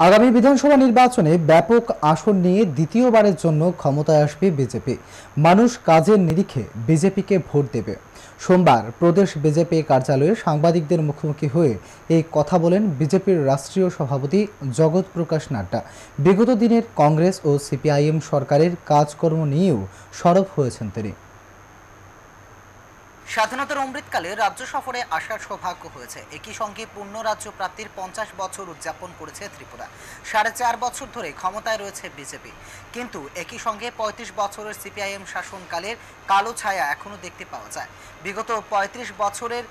আগামী বিধানসভা নির্বাচনে ব্যাপক আসন নিয়ে দ্বিতীয়বারের জন্য ক্ষমতায় আসবে বিজেপি। মানুষ কাজের নিরিখে বিজেপিকে ভোট দেবে। সোমবার প্রদেশ বিজেপি কার্যালয়ে সাংবাদিকদের মুখোমুখি হয়ে এই কথা বলেন বিজেপির রাষ্ট্রীয় সভাপতি জগৎ প্রকাশ নাড্ডা। বিগত দিনের কংগ্রেস ও সিপিআইএম সরকারের কাজকর্ম নিয়েও সরব হয়েছেন তিনি। স্বাধীনতার অমৃতকালে রাজ্য সফরে আসার সৌভাগ্য হয়েছে। একই সঙ্গে পূর্ণ রাজ্য প্রাপ্তির 50 বছর উদযাপন করেছে ত্রিপুরা। 4.5 বছর ধরে ক্ষমতায় রয়েছে বিজেপি, কিন্তু একই সঙ্গে 35 বছরের সিপিআইএম শাসনকালের কালো ছায়া এখনো দেখতে পাওয়া যায়। বিগত 35 বছরের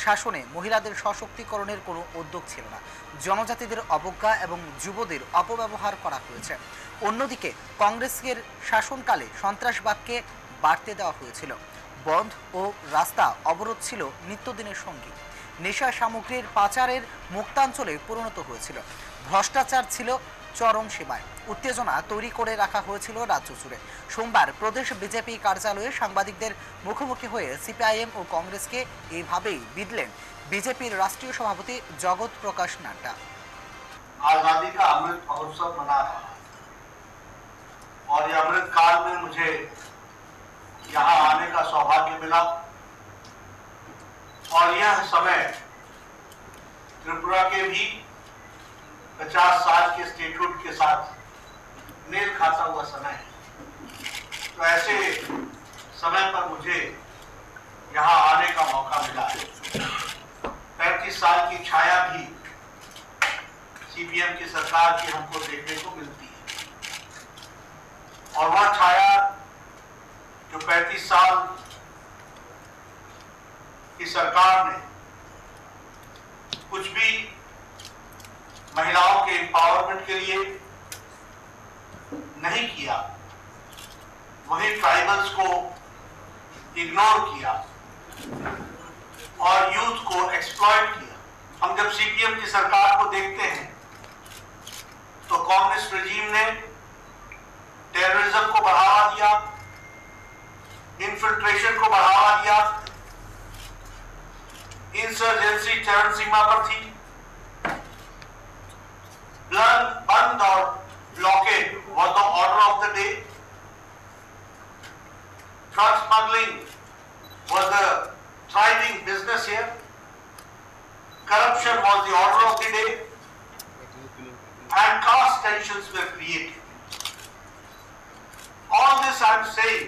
শাসনে মহিলাদের সশক্তিকরণের কোনো উদ্যোগ ছিল না। জনজাতিদের অবজ্ঞা এবং যুবদের অপব্যবহার করা হয়েছে। অন্যদিকে কংগ্রেসের শাসনকালে সন্ত্রাসবাদকে বাড়তে দেওয়া হয়েছিল। বন্ধ ও রাস্তা অবরোধ ছিল নিত্যদিনের সঙ্গী। নেশা সামগ্রীর পাচারের মুক্তাঞ্চলে পরিণত হয়েছিল। ভ্রষ্টাচার ছিল চরম সীমায়। উত্তেজনা তৈরি করে রাখা হয়েছিল রাজ্য জুড়ে। সোমবার প্রদেশ বিজেপি কার্যালয়ে সাংবাদিকদের মুখোমুখি হয়ে সিপিআইএম ও কংগ্রেসকে এইভাবেই বিধলেন বিজেপির রাষ্ট্রীয় সভাপতি জগৎ প্রকাশ নাড্ডা। आजादी का अमृत महोत्सव मना रहा है और ये अमृत काल में मुझे यहाँ आने का सौभाग्य मिला और यह समय त्रिपुरा के भी 50 साल के स्टेटहुड के साथ मेल खाता हुआ समय है। तो ऐसे समय पर मुझे यहाँ आने का मौका मिला है। 35 साल की छाया भी सीपीएम की सरकार की हमको देखने को मिलती है और वह छाया जो 35 साल की सरकार ने कुछ भी महिलाओं के एम्पावरमेंट के लिए नहीं किया, वहीं ट्राइबल्स को इग्नोर किया और यूथ को एक्सप्लॉइट किया। हम जब सीपीएम की सरकार को देखते हैं तो कांग्रेस रेजीम ने टेररिज्म को बढ़ावा दिया, इन्फिल्ट्रेशन को बढ़ावा दिया, इंसर्जेंसी चरण सीमा पर थी, बंद और blockade was the order of the day, drug smuggling was the thriving business here, corruption was the order of the day, and caste tensions were created. All this I am saying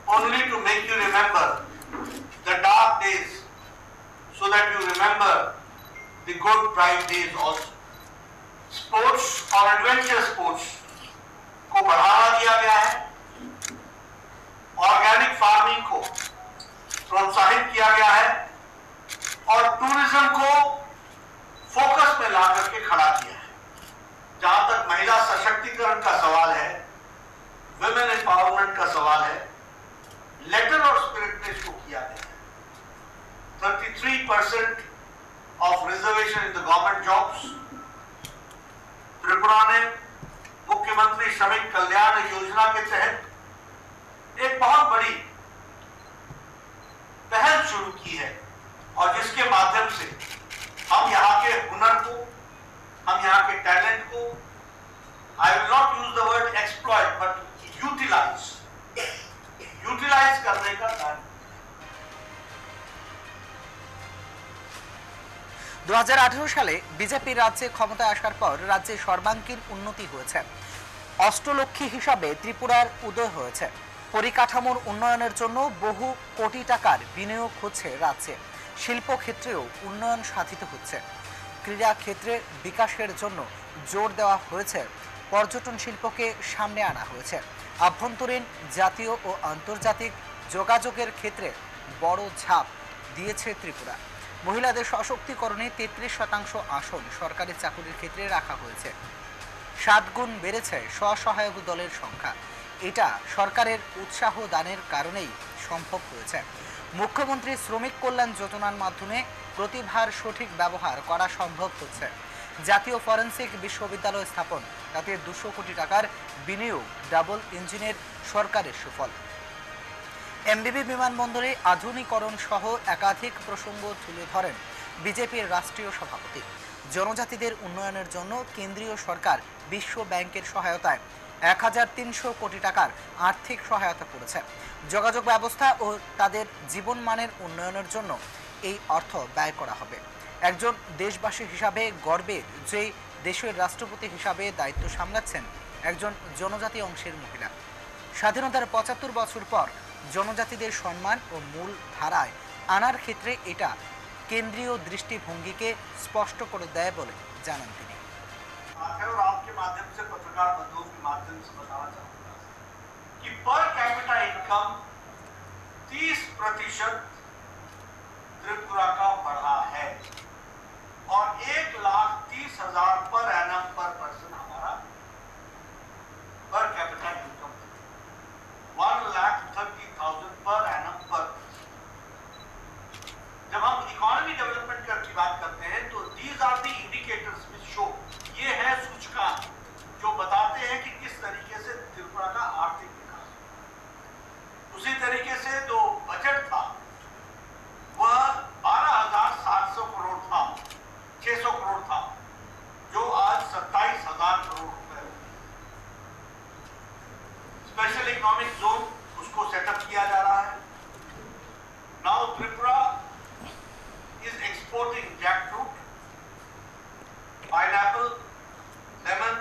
only to make you remember the dark days so that you remember the good bright days also. Sports और adventure sports को बढ़ावा दिया गया है, organic farming को प्रोत्साहित किया गया है और टूरिज्म को फोकस में ला करके खड़ा किया है। जहां तक महिला सशक्तिकरण का सवाल है, विमेन एम्पावरमेंट का सवाल है, लेटर और स्पिरिट ने इसको किया गया है। 33% of reservation in the government jobs. Tripura ने मुख्यमंत्री श्रमिक कल्याण योजना के तहत एक बहुत बड़ी पहल शुरू की है और जिसके माध्यम से हम यहाँ के हुनर को, हम यहाँ के टैलेंट को, I will not use the word exploit but utilise करने का कार्य। 2018 সালে বিজেপি রাজ্যে ক্ষমতায় আসার পর রাজ্যে সর্বাঙ্গীন উন্নতি হয়েছে। অষ্টলক্ষ্মী হিসাবে ত্রিপুরার উদয় হয়েছে। পরিকাঠামোর উন্নয়নের জন্য বহু কোটি টাকার বিনিয়োগ হচ্ছে রাজ্যে। শিল্প ক্ষেত্রেও উন্নয়ন সাধিত হচ্ছে। ক্রীড়া ক্ষেত্রে বিকাশের জন্য জোর দেওয়া হয়েছে। পর্যটন শিল্পকে সামনে আনা হয়েছে। আভ্যন্তরীণ, জাতীয় ও আন্তর্জাতিক যোগাযোগের ক্ষেত্রে বড় ঝাঁপ দিয়েছে ত্রিপুরা। মহিলাদের সশক্তিকরণে 33% আসন সরকারি চাকরির ক্ষেত্রে রাখা হয়েছে। 7 গুণ বেড়েছে স্বসহায়ক দলের সংখ্যা। এটা সরকারের উৎসাহ দানের কারণেই সম্ভব হয়েছে। মুখ্যমন্ত্রী শ্রমিক কল্যাণ যোজনার মাধ্যমে প্রতিভার সঠিক ব্যবহার করা সম্ভব হচ্ছে। জাতীয় ফরেন্সিক বিশ্ববিদ্যালয় স্থাপন, তাতে 200 কোটি টাকার বিনিয়োগ, ডাবল ইঞ্জিনের সরকারের সুফল। এমবিবি বিমানবন্দরে আধুনিকরণ সহ একাধিক প্রসঙ্গ তুলে ধরেন বিজেপির রাষ্ট্রীয় সভাপতি। জনজাতিদের উন্নয়নের জন্য কেন্দ্রীয় সরকার বিশ্ব ব্যাংকের সহায়তায় 1300 কোটি টাকার আর্থিক সহায়তা করেছে। যোগাযোগ ব্যবস্থা ও তাদের জীবনমানের উন্নয়নের জন্য এই অর্থ ব্যয় করা হবে। একজন দেশবাসী হিসাবে গর্বের যে দেশের রাষ্ট্রপতি হিসাবে দায়িত্ব সামলাচ্ছেন একজন জনজাতি অংশের মহিলা। স্বাধীনতার 75 বছর পর জনজাতিদের সম্মান ও মূল ধারায় আনার ক্ষেত্রে এটা কেন্দ্রীয় দৃষ্টিভঙ্গিকে স্পষ্ট করে দেয় বলে জানান তিনি। और आपके माध्यम से पत्रकार बंधुओं के माध्यम से बताना चाहूंगा कि पर कैपिटा इनकम 30% त्रिपुरा का बढ़ा है और 1,30,000 पर एनम पर पर्सन हमारा per capita income 1,30,000 per annum पर। जब हम इकोनॉमी डेवलपमेंट की बात करते हैं तो these are the indicators which show, ये है सूचकांक जो बताते हैं कि किस तरीके से त्रिपुरा का आर्थिक विकास। उसी तरीके से जो बजट था वह 12,700 करोड़ था, 600 करोड़ था, जो आज 27,000 करोड़ रुपए। स्पेशल इकोनॉमिक जोन उसको सेटअप किया जा रहा है। Now Tripura is exporting jackfruit, pineapple, lemon,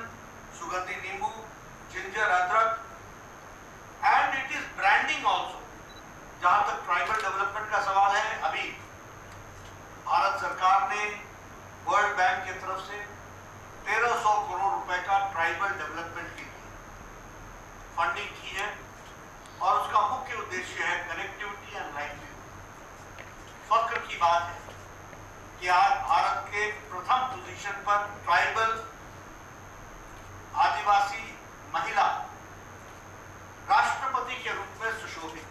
sugandhi nimbu, ginger, adrak, and it is branding also. जहां तक ट्राइबल डेवलपमेंट का सवाल है, अभी भारत सरकार ने वर्ल्ड बैंक की तरफ से 1,300 करोड़ रुपए का ट्राइबल डेवलपमेंट के लिए फंडिंग की है और उसका मुख्य उद्देश्य है कनेक्टिविटी एंड लाइवलीहुड। फख्र की बात है कि आज भारत के प्रथम पोजीशन पर ट्राइबल आदिवासी महिला राष्ट्रपति के रूप में सुशोभित।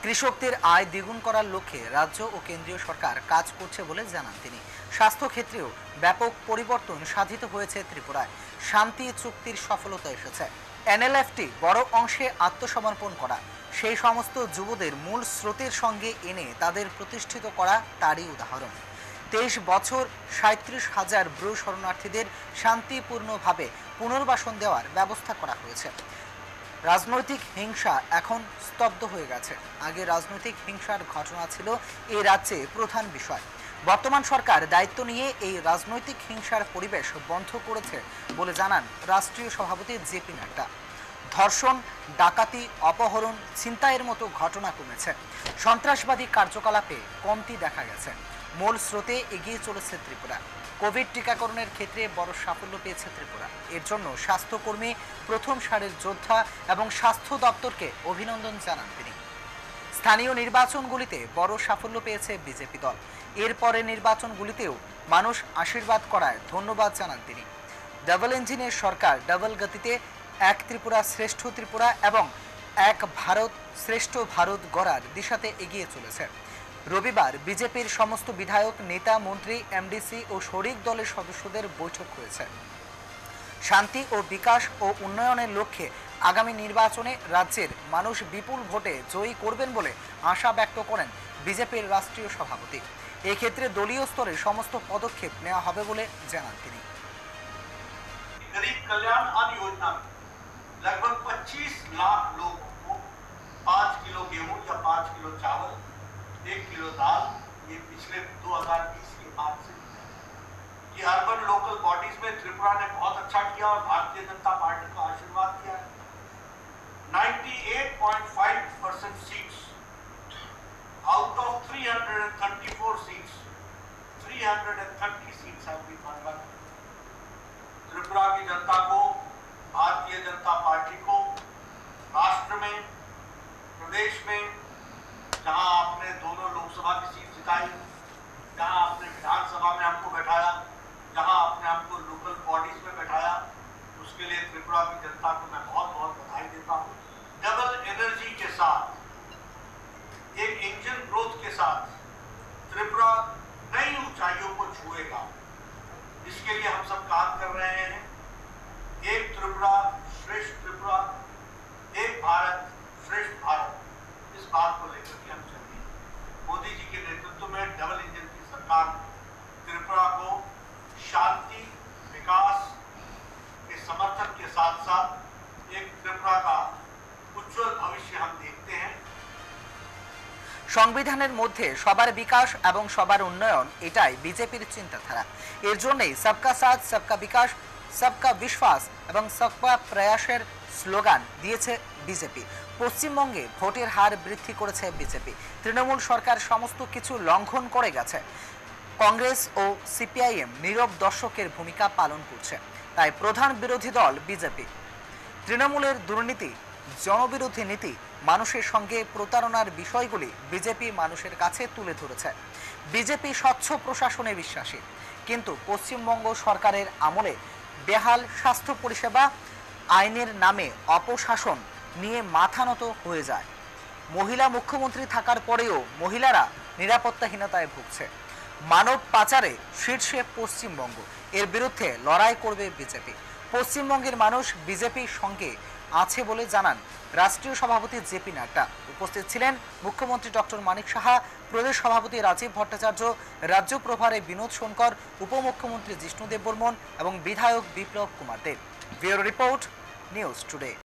কৃষকদের আয় দ্বিগুণ করার লক্ষ্যে রাজ্য ও কেন্দ্রীয় সরকার কাজ করছে বলে জানান তিনি। স্বাস্থ্য ক্ষেত্রেও ব্যাপক পরিবর্তন সাধিত হয়েছে ত্রিপুরায়। শান্তি চুক্তির সফলতা এসেছে। এনএলএফটি বড় অংশে আত্মসমর্পণ করা, সেই সমস্ত যুবদের মূল স্রোতের সঙ্গে এনে তাদের প্রতিষ্ঠিত করা তারই উদাহরণ। 23 বছর 37,000 ব্রু শরণার্থীদের শান্তিপূর্ণভাবে পুনর্বাসন দেওয়ার ব্যবস্থা করা হয়েছে। রাজনৈতিক হিংসা এখন স্তব্ধ হয়ে গেছে। আগে রাজনৈতিক হিংসার ঘটনা ছিল এই রাজ্যে প্রধান বিষয়। বর্তমান সরকার দায়িত্ব নিয়ে এই রাজনৈতিক হিংসার পরিবেশ বন্ধ করেছে বলে জানান রাষ্ট্রীয় সভাপতি জেপি নাড্ডা। ধর্ষণ, ডাকাতি, অপহরণ, ছিনতাইয়ের মতো ঘটনা কমেছে। সন্ত্রাসবাদী কার্যকলাপে কমতি দেখা গেছে। মূল স্রোতে এগিয়ে চলেছে ত্রিপুরা। কোভিড টিকাকরণের ক্ষেত্রে বড় সাফল্য পেয়েছে ত্রিপুরা। এর জন্য স্বাস্থ্যকর্মী, প্রথম সারির যোদ্ধা এবং স্বাস্থ্য দপ্তরকে অভিনন্দন জানান তিনি। স্থানীয় নির্বাচনগুলিতে বড় সাফল্য পেয়েছে বিজেপি দল। এরপরে নির্বাচনগুলিতেও মানুষ আশীর্বাদ করায় ধন্যবাদ জানান তিনি। ডাবল ইঞ্জিনের সরকার ডাবল গতিতে এক ত্রিপুরা শ্রেষ্ঠ ত্রিপুরা এবং এক ভারত শ্রেষ্ঠ ভারত গড়ার দিশাতে এগিয়ে চলেছে। রবিবার বিজেপির সমস্ত বিধায়ক, নেতা, মন্ত্রী, এমডিসি ও শরিক দলের সদস্যদের বৈঠক হয়েছে। শান্তি ও বিকাশ ও উন্নয়নের লক্ষ্যে আগামী নির্বাচনে রাজ্যের মানুষ বিপুল ভোটে জয়ী করবেন বলে আশা ব্যক্ত করেন বিজেপির রাষ্ট্রীয় সভাপতি। এক্ষেত্রে দলীয় স্তরে সমস্ত পদক্ষেপ নেওয়া হবে বলে জানান তিনি। गरीब कल्याण अन्न योजना में लगभग 25 लाख लोगों को 5 किलो गेहूं या 5 किलो चावल, 1 किलो दाल, ये पिछले 2020 के बाद से कि अर्बन लोकल बॉडीज में त्रिपुरा ने बहुत अच्छा किया और भारतीय जनता पार्टी को आशीर्वाद दिया है। 98.5% seats out of 334 seats, 330 seats have been won। Tripura की जनता को, भारतीय जनता पार्टी को राष्ट्र में, प्रदेश में, जहां आपने दोनों लोकसभा की सीट जिताई, जहां आपने विधानसभा में हमको बैठाया, जहां आपने हमको लोकल बॉडीज में बैठाया, उसके लिए त्रिपुरा की जनता को मैं बहुत बहुत बधाई देता हूं। डबल एनर्जी के साथ, एक इंजन ग्रोथ के साथ त्रिपुरा नई ऊंचाइयों को छुएगा। इसके लिए हम सब काम कर रहे हैं। एक त्रिपुरा श्रेष्ठ त्रिपुरा, एक भारत श्रेष्ठ भारत, इस बात को लेकर के हम चलेंगे। मोदी जी के नेतृत्व में डबल इंजन की सरकार त्रिपुरा को সংবিধানের মধ্যে সবার বিকাশ এবং সবার উন্নয়ন, এটাই বিজেপির চিন্তাধারা। এর জন্যই সবকা সাথ সবকা বিকাশ, সবকা বিশ্বাস এবং সবকা প্রয়াসের স্লোগান দিয়েছে বিজেপি। পশ্চিমবঙ্গে ভোটের হার বৃদ্ধি করেছে বিজেপি। তৃণমূল সরকার সমস্ত কিছু লঙ্ঘন করে গেছে। কংগ্রেস ও সিপিআইএম নীরব দর্শকের ভূমিকা পালন করছে। তাই প্রধান বিরোধী দল বিজেপি তৃণমূলের দুর্নীতি, জনবিরোধী নীতি, মানুষের সঙ্গে প্রতারণার বিষয়গুলি বিজেপি মানুষের কাছে তুলে ধরেছে। বিজেপি স্বচ্ছ প্রশাসনে বিশ্বাসী, কিন্তু পশ্চিমবঙ্গ সরকারের আমলে বেহাল স্বাস্থ্য পরিষেবা, আইনের নামে অপশাসন নিয়ে মাথা নত হয়ে যায়। মহিলা মুখ্যমন্ত্রী থাকার পরেও মহিলারা নিরাপত্তাহীনতায় ভুগছে। মানব পাচারে শীর্ষে পশ্চিমবঙ্গ। এর বিরুদ্ধে লড়াই করবে বিজেপি। পশ্চিমবঙ্গের মানুষ বিজেপির সঙ্গে আছে বলে জানান রাষ্ট্রীয় সভাপতি জেপি নাড্ডা। উপস্থিত ছিলেন মুখ্যমন্ত্রী ডক্টর মানিক সাহা, প্রদেশ সভাপতি রাজীব ভট্টাচার্য, রাজ্য প্রভারী বিনোদ সোনকর, উপমুখ্যমন্ত্রী জিষ্ণু দেববর্মন এবং বিধায়ক Biplab Kumar Deb. Bureau report, news today.